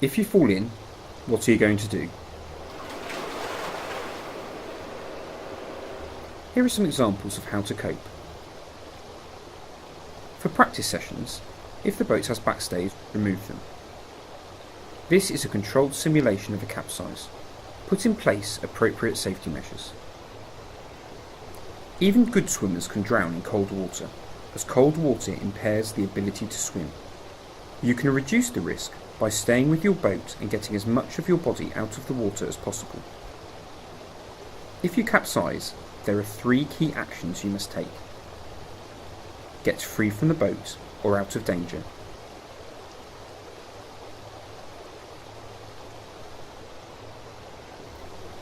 If you fall in, what are you going to do? Here are some examples of how to cope. For practice sessions, if the boat has backstays, remove them. This is a controlled simulation of a capsize. Put in place appropriate safety measures. Even good swimmers can drown in cold water, as cold water impairs the ability to swim. You can reduce the risk by staying with your boat and getting as much of your body out of the water as possible. If you capsize, there are 3 key actions you must take. Get free from the boat or out of danger.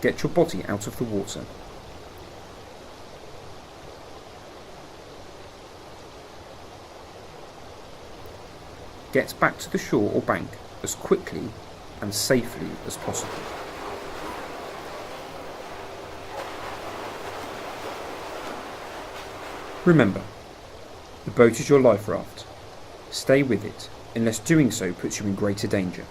Get your body out of the water. Get back to the shore or bank as quickly and safely as possible. Remember, the boat is your life raft. Stay with it, unless doing so puts you in greater danger.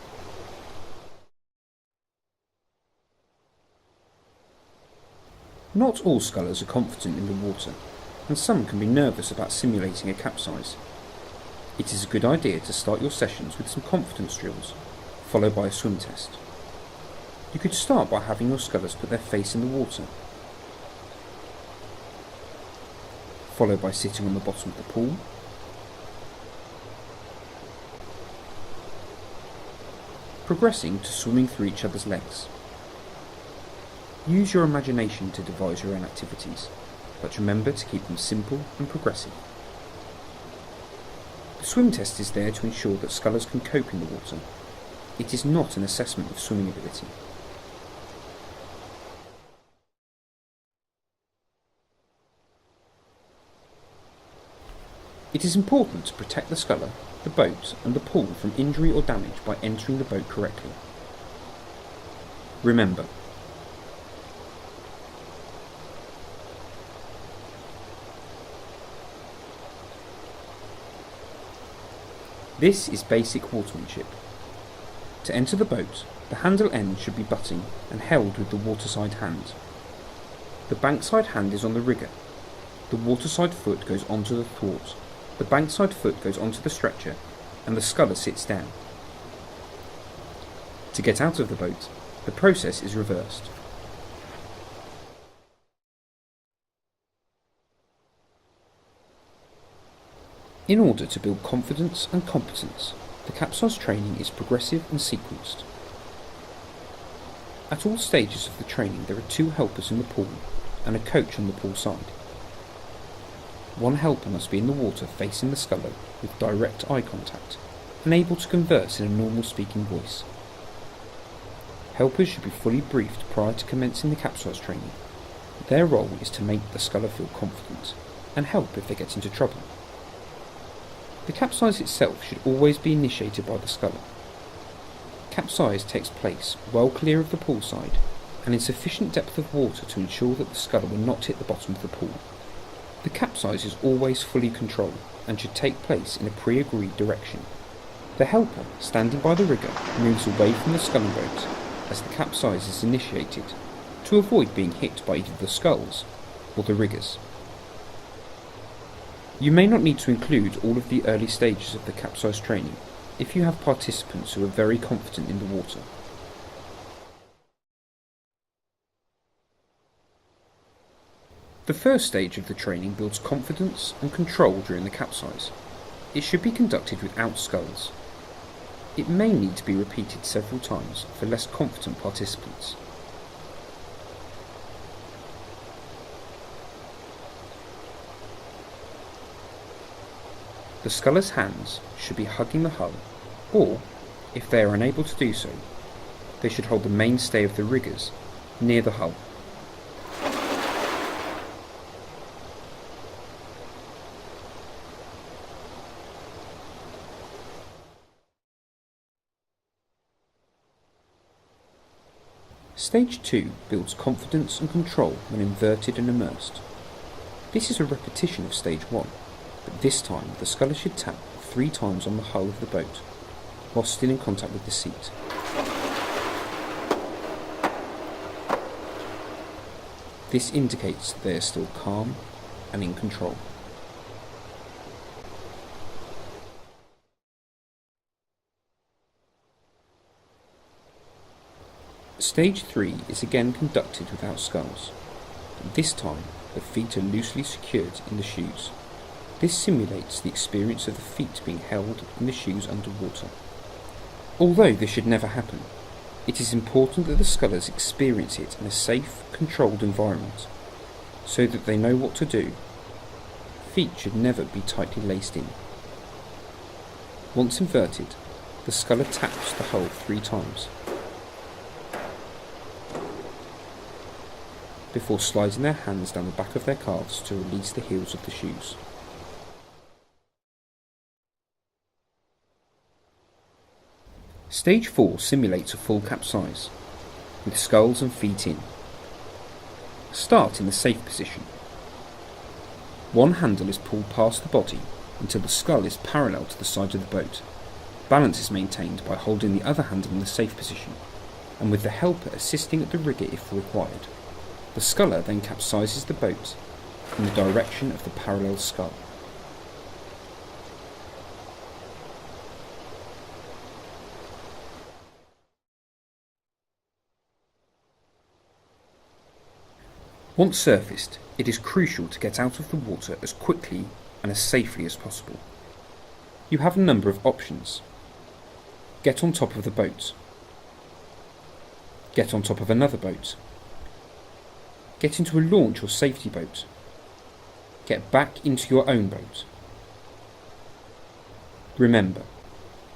Not all scullers are confident in the water, and some can be nervous about simulating a capsize. It is a good idea to start your sessions with some confidence drills, followed by a swim test. You could start by having your scullers put their face in the water, followed by sitting on the bottom of the pool, progressing to swimming through each other's legs. Use your imagination to devise your own activities, but remember to keep them simple and progressive. The swim test is there to ensure that scullers can cope in the water. It is not an assessment of swimming ability. It is important to protect the sculler, the boat and the pool from injury or damage by entering the boat correctly. Remember, this is basic watermanship. To enter the boat, the handle end should be butting and held with the waterside hand. The bankside hand is on the rigger. The waterside foot goes onto the thwart. The bankside foot goes onto the stretcher and the sculler sits down. To get out of the boat, the process is reversed. In order to build confidence and competence, the capsize training is progressive and sequenced. At all stages of the training there are 2 helpers in the pool and a coach on the pool side. One helper must be in the water facing the sculler with direct eye contact and able to converse in a normal speaking voice. Helpers should be fully briefed prior to commencing the capsize training. Their role is to make the sculler feel confident and help if they get into trouble. The capsize itself should always be initiated by the sculler. Capsize takes place well clear of the pool side and in sufficient depth of water to ensure that the sculler will not hit the bottom of the pool. The capsize is always fully controlled and should take place in a pre-agreed direction. The helper, standing by the rigger, moves away from the sculling boat as the capsize is initiated to avoid being hit by either the sculls or the riggers. You may not need to include all of the early stages of the capsize training if you have participants who are very confident in the water. The first stage of the training builds confidence and control during the capsize. It should be conducted without sculls. It may need to be repeated several times for less confident participants. The sculler's hands should be hugging the hull, or, if they are unable to do so, they should hold the mainstay of the riggers near the hull. Stage 2 builds confidence and control when inverted and immersed. This is a repetition of Stage 1, but this time the sculler should tap 3 times on the hull of the boat, while still in contact with the seat. This indicates that they are still calm and in control. Stage 3 is again conducted without sculls. This time, the feet are loosely secured in the shoes. This simulates the experience of the feet being held in the shoes underwater. Although this should never happen, it is important that the scullers experience it in a safe, controlled environment, so that they know what to do. Feet should never be tightly laced in. Once inverted, the sculler taps the hull 3 times, before sliding their hands down the back of their calves to release the heels of the shoes. Stage 4 simulates a full capsize, with sculls and feet in. Start in the safe position. One handle is pulled past the body until the skull is parallel to the side of the boat. Balance is maintained by holding the other handle in the safe position, and with the helper assisting at the rigger if required. The sculler then capsizes the boat in the direction of the parallel skull. Once surfaced, it is crucial to get out of the water as quickly and as safely as possible. You have a number of options. Get on top of the boat. Get on top of another boat. Get into a launch or safety boat. Get back into your own boat. Remember,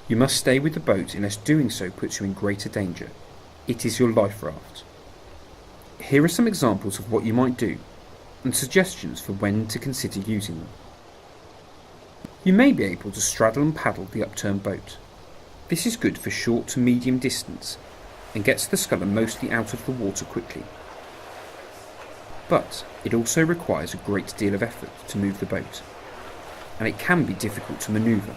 you must stay with the boat unless doing so puts you in greater danger. It is your life raft. Here are some examples of what you might do, and suggestions for when to consider using them. You may be able to straddle and paddle the upturned boat. This is good for short to medium distance, and gets the sculler mostly out of the water quickly. But it also requires a great deal of effort to move the boat, and it can be difficult to manoeuvre.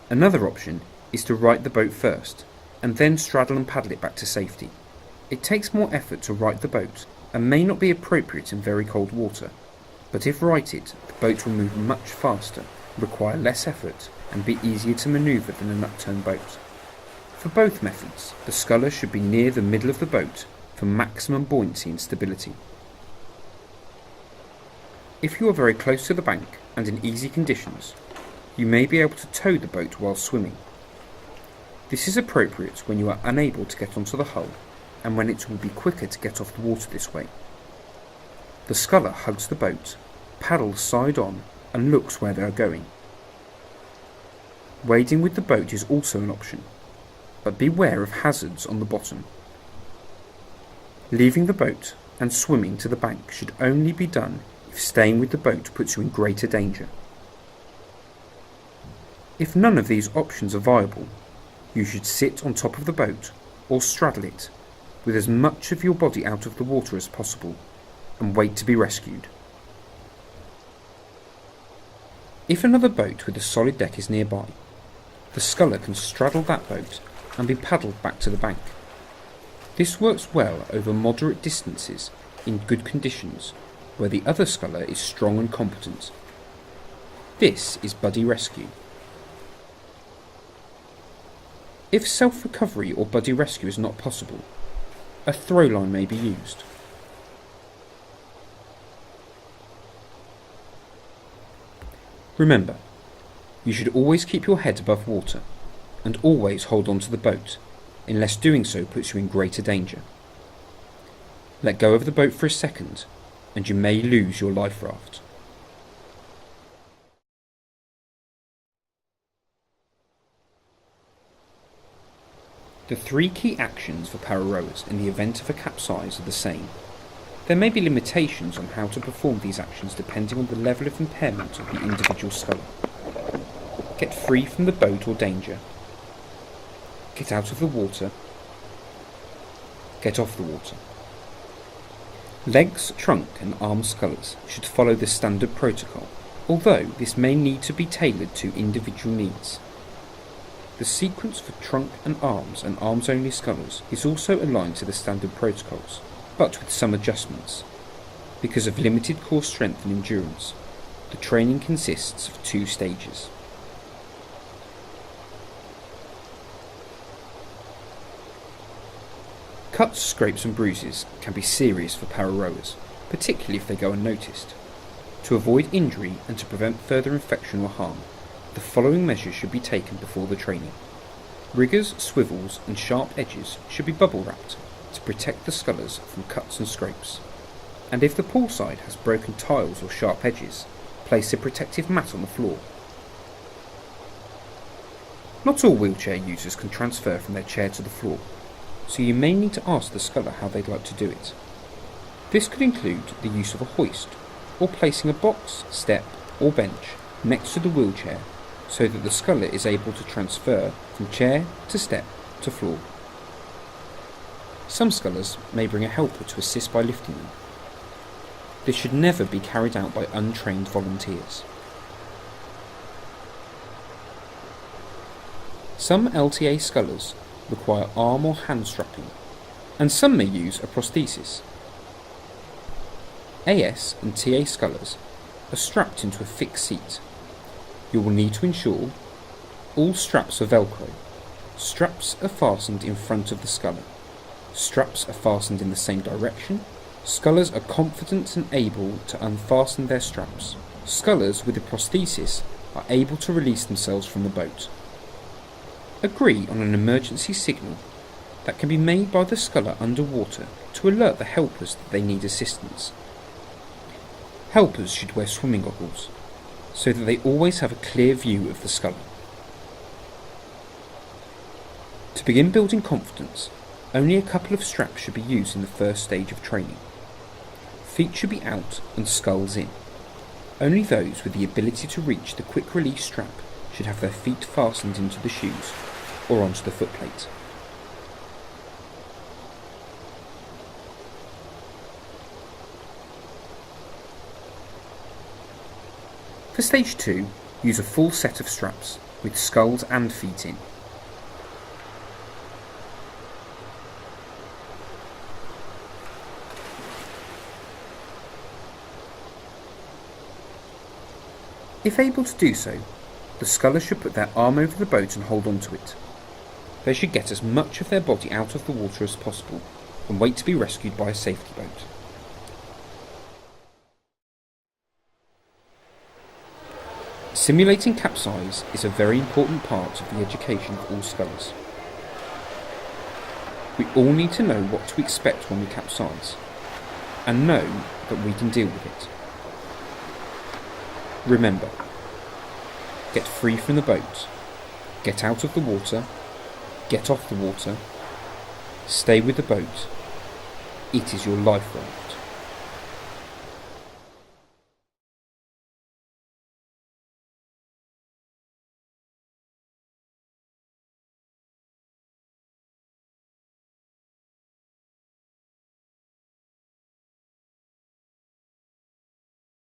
Another option is to right the boat first, and then straddle and paddle it back to safety. It takes more effort to right the boat, and may not be appropriate in very cold water, but if righted, the boat will move much faster, require less effort, and be easier to manoeuvre than an upturned boat. For both methods, the sculler should be near the middle of the boat for maximum buoyancy and stability. If you are very close to the bank and in easy conditions, you may be able to tow the boat while swimming. This is appropriate when you are unable to get onto the hull, and when it will be quicker to get off the water this way. The sculler hugs the boat, paddles side on, and looks where they are going. Wading with the boat is also an option, but beware of hazards on the bottom. Leaving the boat and swimming to the bank should only be done if staying with the boat puts you in greater danger. If none of these options are viable, you should sit on top of the boat or straddle it, with as much of your body out of the water as possible, and wait to be rescued. If another boat with a solid deck is nearby, the sculler can straddle that boat and be paddled back to the bank. This works well over moderate distances in good conditions where the other sculler is strong and competent. This is buddy rescue. If self-recovery or buddy rescue is not possible, a throw line may be used. Remember, you should always keep your head above water and always hold on to the boat, unless doing so puts you in greater danger. Let go of the boat for a second and you may lose your life raft. The 3 key actions for para-rowers in the event of a capsize are the same. There may be limitations on how to perform these actions depending on the level of impairment of the individual sculler. Get free from the boat or danger. Get out of the water. Get off the water. Legs, trunk and arm scullers should follow the standard protocol, although this may need to be tailored to individual needs. The sequence for trunk and arms only scullers is also aligned to the standard protocols, but with some adjustments. Because of limited core strength and endurance, the training consists of 2 stages. Cuts, scrapes and bruises can be serious for para rowers, particularly if they go unnoticed. To avoid injury and to prevent further infection or harm, the following measures should be taken before the training. Riggers, swivels and sharp edges should be bubble wrapped to protect the scullers from cuts and scrapes. And if the pool side has broken tiles or sharp edges, place a protective mat on the floor. Not all wheelchair users can transfer from their chair to the floor, so you may need to ask the sculler how they'd like to do it. This could include the use of a hoist, or placing a box, step or bench next to the wheelchair so that the sculler is able to transfer from chair to step to floor. Some scullers may bring a helper to assist by lifting them. This should never be carried out by untrained volunteers. Some LTA scullers require arm or hand strapping, and some may use a prosthesis. AS and TA scullers are strapped into a fixed seat. You will need to ensure all straps are Velcro. Straps are fastened in front of the sculler. Straps are fastened in the same direction. Scullers are confident and able to unfasten their straps. Scullers with a prosthesis are able to release themselves from the boat. Agree on an emergency signal that can be made by the sculler underwater to alert the helpers that they need assistance. Helpers should wear swimming goggles so that they always have a clear view of the sculler. To begin building confidence, only a couple of straps should be used in the first stage of training. Feet should be out and sculls in. Only those with the ability to reach the quick release strap should have their feet fastened into the shoes or onto the footplate. For stage 2, use a full set of straps with sculls and feet in. If able to do so, the sculler should put their arm over the boat and hold on to it. They should get as much of their body out of the water as possible and wait to be rescued by a safety boat. Simulating capsize is a very important part of the education of all scullers. We all need to know what to expect when we capsize, and know that we can deal with it. Remember, get free from the boat, get out of the water, get off the water, stay with the boat. It is your lifeline.